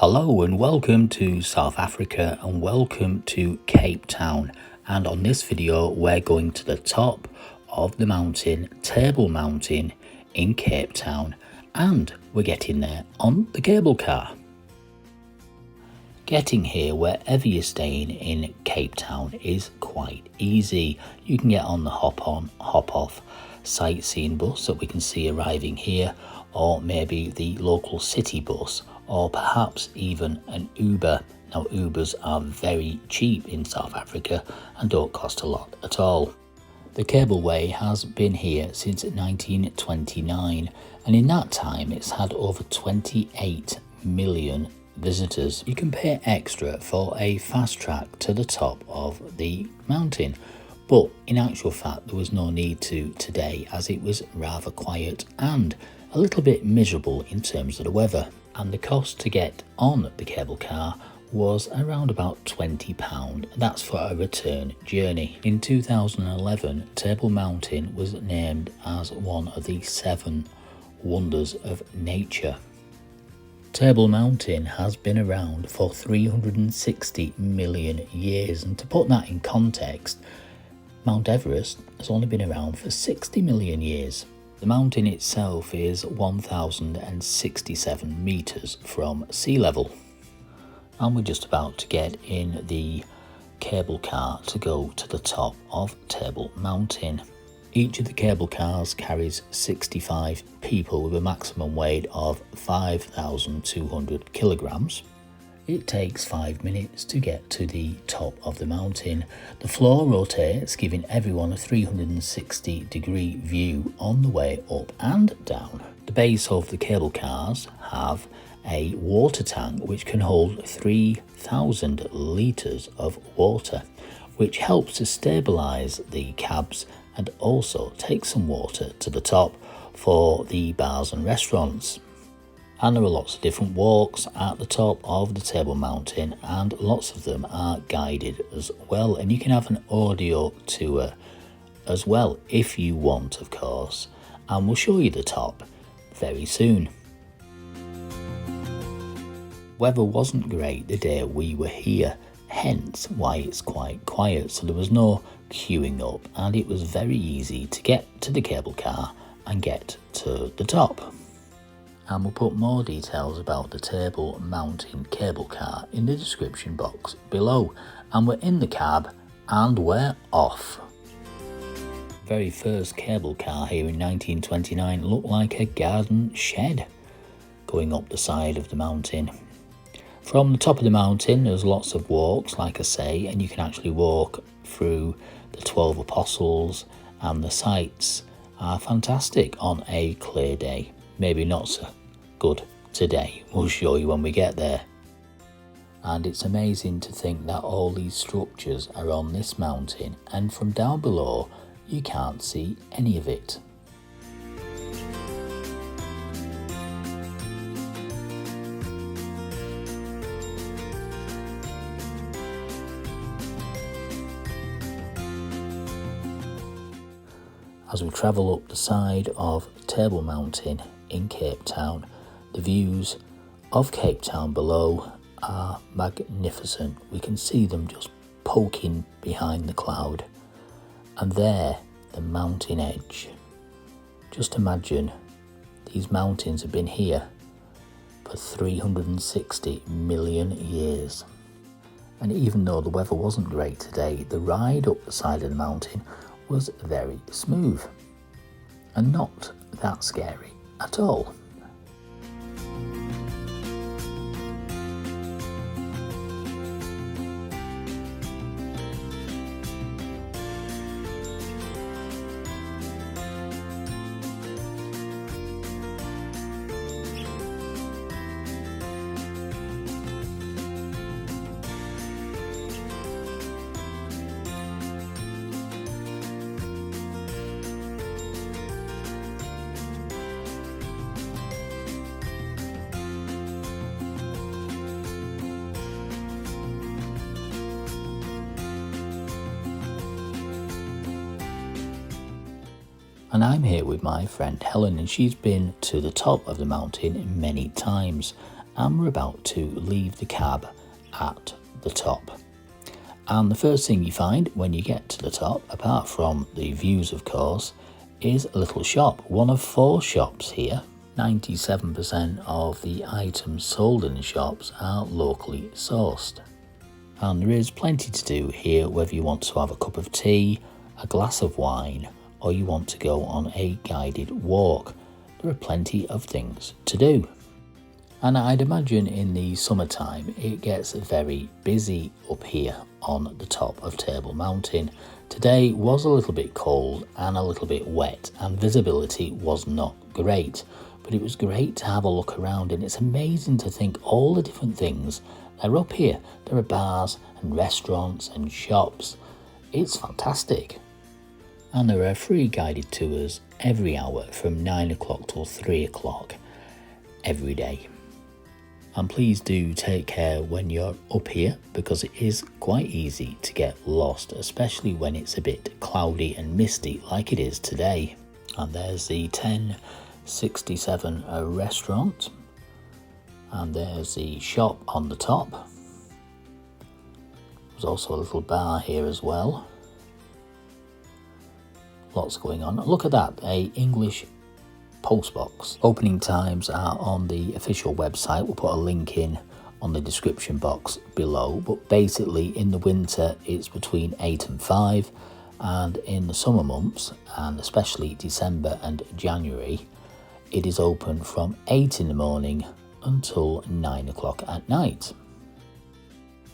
Hello and welcome to South Africa and welcome to Cape Town, and on this video we're going to the top of the mountain, Table Mountain in Cape Town, and we're getting there on the cable car. Getting here wherever you're staying in Cape Town is quite easy. You can get on the hop on, hop off sightseeing bus that we can see arriving here, or maybe the local city bus, or perhaps even an Uber. Now Ubers are very cheap in South Africa and don't cost a lot at all. The cableway has been here since 1929, and in that time it's had over 28 million visitors. You can pay extra for a fast track to the top of the mountain, but in actual fact there was no need to today, as it was rather quiet and a little bit miserable in terms of the weather. And the cost to get on the cable car was around about £20. That's for a return journey. In 2011, Table Mountain was named as one of the 7 wonders of nature. Table Mountain has been around for 360 million years, and to put that in context, Mount Everest has only been around for 60 million years. The mountain itself is 1,067 metres from sea level, and we're just about to get in the cable car to go to the top of Table Mountain. Each of the cable cars carries 65 people with a maximum weight of 5,200 kilograms. It takes 5 minutes to get to the top of the mountain. The floor rotates, giving everyone a 360-degree view on the way up and down. The base of the cable cars have a water tank which can hold 3,000 litres of water, which helps to stabilise the cabs and also take some water to the top for the bars and restaurants. And there are lots of different walks at the top of the Table Mountain, and lots of them are guided as well, and you can have an audio tour as well if you want, of course, and we'll show you the top very soon. Weather wasn't great the day we were here, hence why it's quite quiet, so there was no queuing up and it was very easy to get to the cable car and get to the top. And we'll put more details about the Table Mountain cable car in the description box below. And we're in the cab and we're off. The very first cable car here in 1929 looked like a garden shed going up the side of the mountain. From the top of the mountain there's lots of walks, like I say, and you can actually walk through the 12 apostles, and the sights are fantastic on a clear day. Maybe not so good today, we'll show you when we get there. And it's amazing to think that all these structures are on this mountain, and from down below you can't see any of it. As we travel up the side of Table Mountain in Cape Town, the views of Cape Town below are magnificent. We can see them just poking behind the cloud, and there, the mountain edge. Just imagine, these mountains have been here for 360 million years. And even though the weather wasn't great today, the ride up the side of the mountain was very smooth and not that scary at all. And I'm here with my friend Helen, and she's been to the top of the mountain many times, and we're about to leave the cab at the top. And the first thing you find when you get to the top, apart from the views of course, is a little shop, one of 4 shops here. 97% of the items sold in the shops are locally sourced. And there is plenty to do here, whether you want to have a cup of tea, a glass of wine, or you want to go on a guided walk. There are plenty of things to do. And I'd imagine in the summertime it gets very busy up here on the top of Table Mountain. Today was a little bit cold and a little bit wet, and visibility was not great. But it was great to have a look around, and it's amazing to think all the different things that are up here. There are bars and restaurants and shops. It's fantastic. And there are free guided tours every hour from 9 o'clock till 3 o'clock every day. And please do take care when you're up here, because it is quite easy to get lost, especially when it's a bit cloudy and misty like it is today. And there's the 1067 restaurant, and there's the shop on the top. There's also a little bar here as well. Lots going on. Look at that, a English postbox. Opening times are on the official website. We'll put a link in on the description box below, but basically in the winter it's between 8 and 5, and in the summer months, and especially December and January, it is open from 8 in the morning until 9 o'clock at night.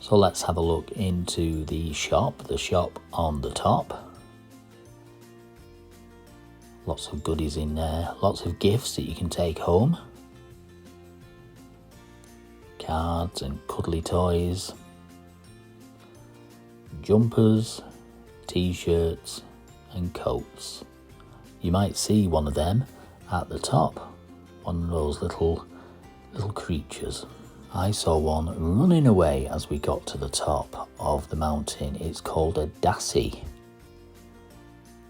So let's have a look into the shop on the top. Lots of goodies in there, lots of gifts that you can take home. Cards and cuddly toys, jumpers, t-shirts and coats. You might see one of them at the top, one of those little creatures. I saw one running away as we got to the top of the mountain. It's called a dassie.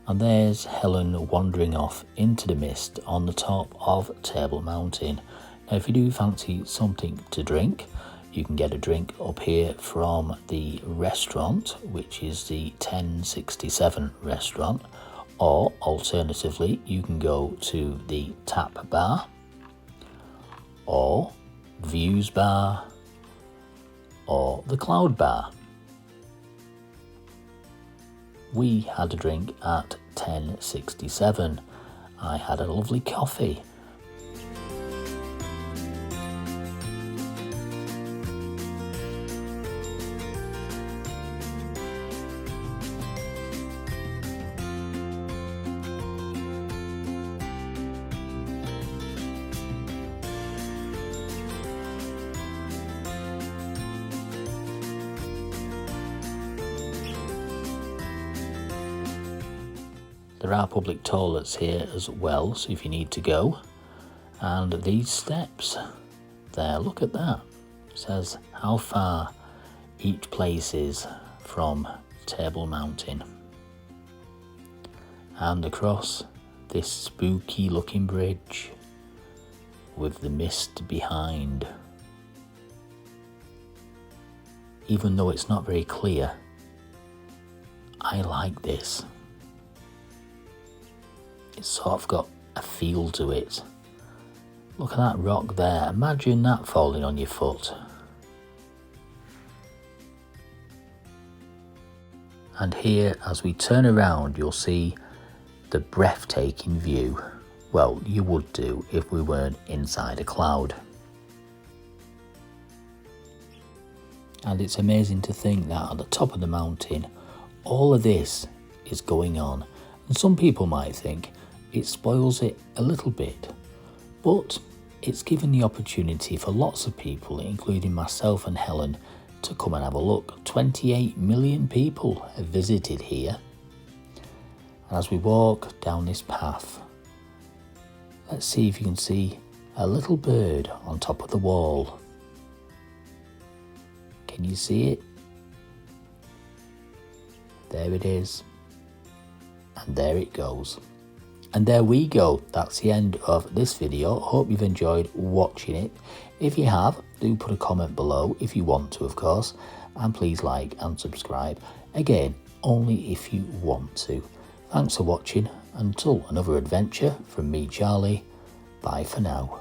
And there's Helen wandering off into the mist on the top of Table Mountain. Now if you do fancy something to drink, you can get a drink up here from the restaurant, which is the 1067 restaurant, or alternatively you can go to the tap bar or views bar or the cloud bar. We had a drink at 1067. I had a lovely coffee. There are public toilets here as well, so if you need to go. And these steps there, look at that. It says how far each place is from Table Mountain. And across this spooky looking bridge with the mist behind. Even though it's not very clear, I like this. It's sort of got a feel to it. Look at that rock there. Imagine that falling on your foot. And here, as we turn around, you'll see the breathtaking view. Well, you would do if we weren't inside a cloud. And it's amazing to think that at the top of the mountain, all of this is going on. And some people might think it spoils it a little bit, but it's given the opportunity for lots of people, including myself and Helen, to come and have a look. 28 million people have visited here. And as we walk down this path, let's see if you can see a little bird on top of the wall. Can you see it? There it is. And there it goes. And there we go. That's the end of this video. Hope you've enjoyed watching it. If you have, do put a comment below if you want to, of course, and please like and subscribe. Again, only if you want to. Thanks for watching. Until another adventure from me, Charlie. Bye for now.